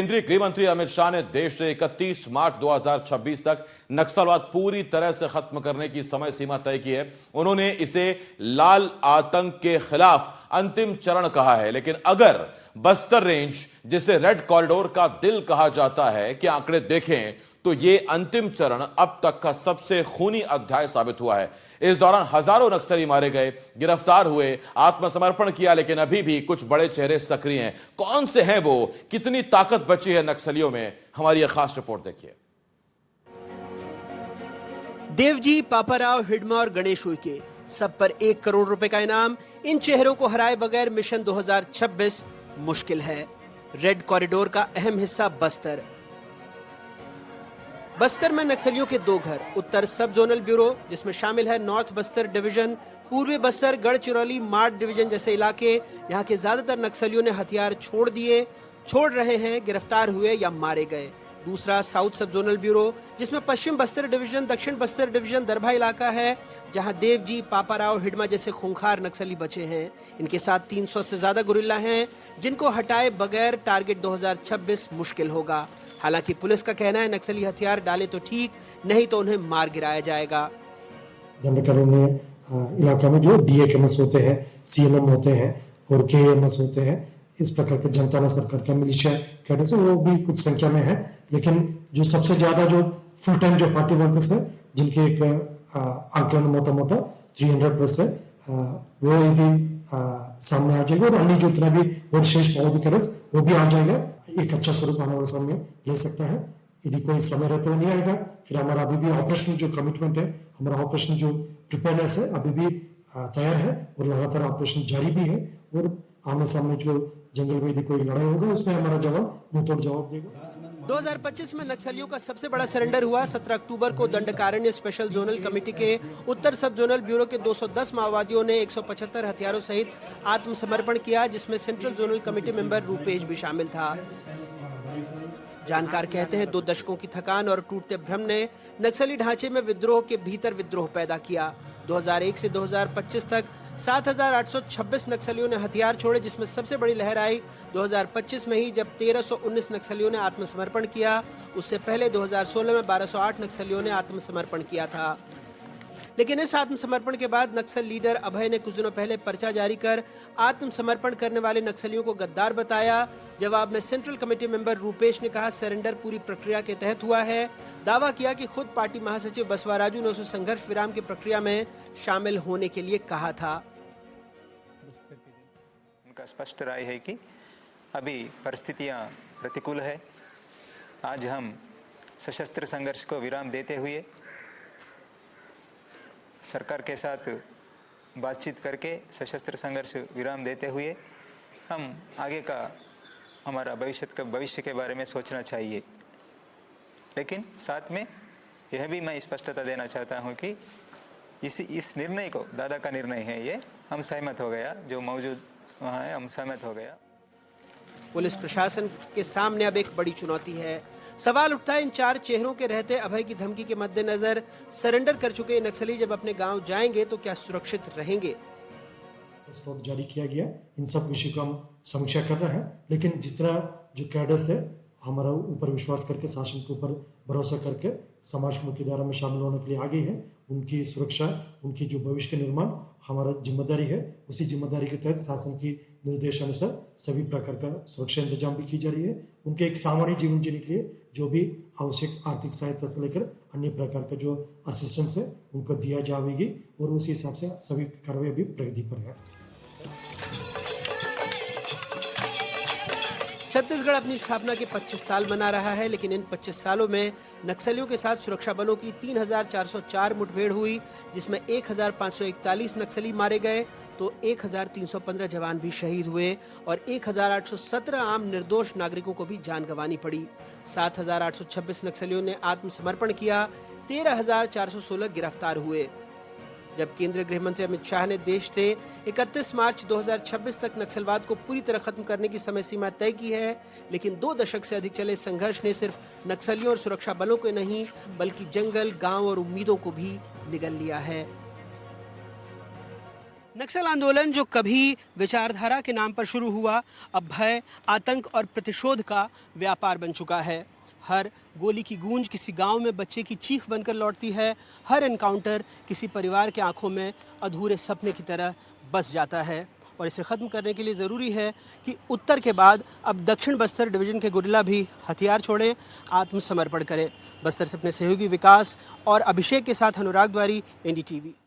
केंद्रीय गृह मंत्री अमित शाह ने देश से 31 मार्च 2026 तक नक्सलवाद पूरी तरह से खत्म करने की समय सीमा तय की है। उन्होंने इसे लाल आतंक के खिलाफ अंतिम चरण कहा है। लेकिन अगर बस्तर रेंज, जिसे रेड कॉरिडोर का दिल कहा जाता है, के आंकड़े देखें तो यह अंतिम चरण अब तक का सबसे खूनी अध्याय साबित हुआ है। इस दौरान हजारों नक्सली मारे गए, गिरफ्तार हुए, आत्मसमर्पण किया, लेकिन अभी भी कुछ बड़े चेहरे सक्रिय हैं। कौन से हैं वो? कितनी ताकत बची है नक्सलियों में? हमारी यह खास रिपोर्ट देखिए। देवजी, पापाराव, हिडमा और गणेश उइके, सब पर 1 करोड़ रुपए का इनाम। इन चेहरों को हराए बगैर मिशन 2026 मुश्किल है। रेड कॉरिडोर का अहम हिस्सा बस्तर में नक्सलियों के 2 घर, उत्तर सब जोनल ब्यूरो जिसमें शामिल है नॉर्थ बस्तर डिवीजन, पूर्वी बस्तर, गढ़चिरौली, मार्ड डिवीजन जैसे इलाके। यहाँ के ज्यादातर नक्सलियों ने हथियार छोड़ रहे हैं, गिरफ्तार हुए या मारे गए। दूसरा साउथ सब जोनल ब्यूरो जिसमें पश्चिम बस्तर डिवीजन, दक्षिण बस्तर डिवीजन, दरभा इलाका है, जहां देवजी, पापाराव, हिडमा जैसे खूंखार नक्सली बचे हैं। इनके साथ 300 से ज्यादा गुरिल्ला हैं, जिनको हटाए बगैर टारगेट 2026 मुश्किल होगा। हालांकि पुलिस का कहना है नक्सली हथियार डाले तो ठीक, नहीं तो उन्हें मार गिराया जाएगा। दंड कानूनी इलाका में जो DHMS होते हैं, CNM होते हैं और KMS होते हैं, इस प्रकार के जनता सरकार का मिलिशिया कैडेट्स वो भी कुछ संख्या में है। लेकिन जो सबसे ज्यादा जो फुल टाइम जो पार्टी वर्कर्स है, जिनके एक आंकलन मोटा 300 प्लस है, वो यदि सामने आ जाएगा और अन्य जो इतना भी और शेष पदाधिकारी वो भी आ जाएगा, एक अच्छा स्वरूप आने वाले सामने ले सकता है। यदि कोई समय रहते हुए नहीं आएगा, फिर हमारा अभी भी ऑपरेशनल जो कमिटमेंट है, हमारा ऑपरेशनल जो प्रिपेयरनेस है अभी भी तैयार है और लगातार ऑपरेशन जारी भी है। और आमने सामने जो जंगल में यदि कोई लड़ाई होगा उसमें हमारा जवान मुंहतोड़ जवाब देगा। 2025 में नक्सलियों का सबसे बड़ा सरेंडर हुआ। 17 अक्टूबर को दंडकारण्य स्पेशल जोनल कमेटी के उत्तर सब जोनल ब्यूरो के 210 माओवादियों ने 175 हथियारों सहित आत्मसमर्पण किया, जिसमें central zonal committee member Rupesh भी शामिल था। जानकार कहते हैं 2 दशकों की थकान और टूटते भ्रम ने नक्सली ढांचे में विद्रोह के भीतर विद्रोह पैदा किया। 2001 से 2025 तक 7,826 नक्सलियों ने हथियार छोड़े, जिसमें सबसे बड़ी लहर आई 2025 में ही, जब 1,319 नक्सलियों ने आत्मसमर्पण किया। उससे पहले 2016 में 1,208 नक्सलियों ने आत्मसमर्पण किया था। लेकिन इस आत्मसमर्पण के बाद नक्सल लीडर अभय ने कुछ दिनों पहले पर्चा जारी कर आत्मसमर्पण करने वाले नक्सलियों को गद्दार बताया। जवाब में सेंट्रल कमेटी मेंबर रूपेश ने कहा सरेंडर पूरी प्रक्रिया के तहत हुआ है। दावा किया कि खुद पार्टी महासचिव बसवाराजू ने उसे संघर्ष विराम की प्रक्रिया में शामिल होने के लिए कहा था। उनका स्पष्ट राय है कि अभी परिस्थितियां प्रतिकूल है। आज हम सशस्त्र संघर्ष को विराम देते हुए सरकार के साथ बातचीत करके सशस्त्र संघर्ष विराम देते हुए हम आगे का हमारा भविष्य के बारे में सोचना चाहिए। लेकिन साथ में यह भी मैं स्पष्टता देना चाहता हूं कि इस निर्णय को, दादा का निर्णय है ये, हम सहमत हो गया, जो मौजूद वहाँ है हम सहमत हो गया। पुलिस प्रशासन के सामने अब एक बड़ी चुनौती है। सवाल उठता है इन 4 चेहरों के रहते अभय की धमकी के मद्देनजर सरेंडर कर चुके नक्सली जब अपने गांव जाएंगे तो क्या सुरक्षित रहेंगे? स्पॉट जारी किया गया, इन सब विषय को हम समीक्षा कर रहे हैं। लेकिन जितना जो कैडर्स है हमारा ऊपर विश्वास करके, शासन के ऊपर भरोसा करके समाज की मुख्यधारा में शामिल होने के लिए आगे है, उनकी सुरक्षा, उनकी जो भविष्य का निर्माण हमारा जिम्मेदारी है। उसी जिम्मेदारी के तहत शासन की निर्देशानुसार सभी प्रकार का सुरक्षा इंतजाम भी की जा रही है। उनके एक सामान्य जीवन जीने के लिए जो भी आवश्यक आर्थिक सहायता से लेकर अन्य प्रकार का जो असिस्टेंस है उनको दिया जाएगी और उसी हिसाब से सभी कार्रवाई भी प्रगति पर है। छत्तीसगढ़ अपनी स्थापना के 25 साल मना रहा है, लेकिन इन 25 सालों में नक्सलियों के साथ सुरक्षा बलों की 3,404 मुठभेड़ हुई, जिसमें 1,541 नक्सली मारे गए तो 1,315 जवान भी शहीद हुए और 1,817 आम निर्दोष नागरिकों को भी जान गंवानी पड़ी। 7,826 नक्सलियों ने आत्मसमर्पण किया, 13,416 गिरफ्तार हुए। जब केंद्रीय गृह मंत्री अमित शाह ने देश से 31 मार्च 2026 तक नक्सलवाद को पूरी तरह खत्म करने की समय सीमा तय की है, लेकिन 2 दशक से अधिक चले संघर्ष ने सिर्फ नक्सलियों और सुरक्षा बलों को नहीं बल्कि जंगल, गांव और उम्मीदों को भी निगल लिया है। नक्सल आंदोलन जो कभी विचारधारा के नाम पर शुरू हुआ, अब भय, आतंक और प्रतिशोध का व्यापार बन चुका है। हर गोली की गूंज किसी गांव में बच्चे की चीख बनकर लौटती है। हर एनकाउंटर किसी परिवार के आंखों में अधूरे सपने की तरह बस जाता है। और इसे ख़त्म करने के लिए ज़रूरी है कि उत्तर के बाद अब दक्षिण बस्तर डिवीज़न के गुरिल्ला भी हथियार छोड़ें, आत्मसमर्पण करें। बस्तर से अपने सहयोगी विकास और अभिषेक के साथ अनुराग द्वारी, NDTV।